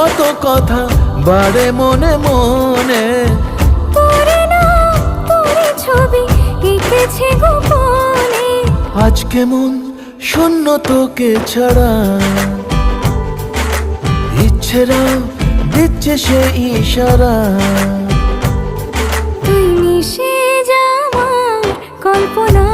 কত কথা বাড়ে মনে মনে, তোরে না তোরে ছবি এঁকেছে গোপনে। আজ কেমন শূন্য তোকে ছাড়া, ইচ্ছেরা দিচ্ছে সে ইশারা। তুই মিশে যা আমার কল্পনা।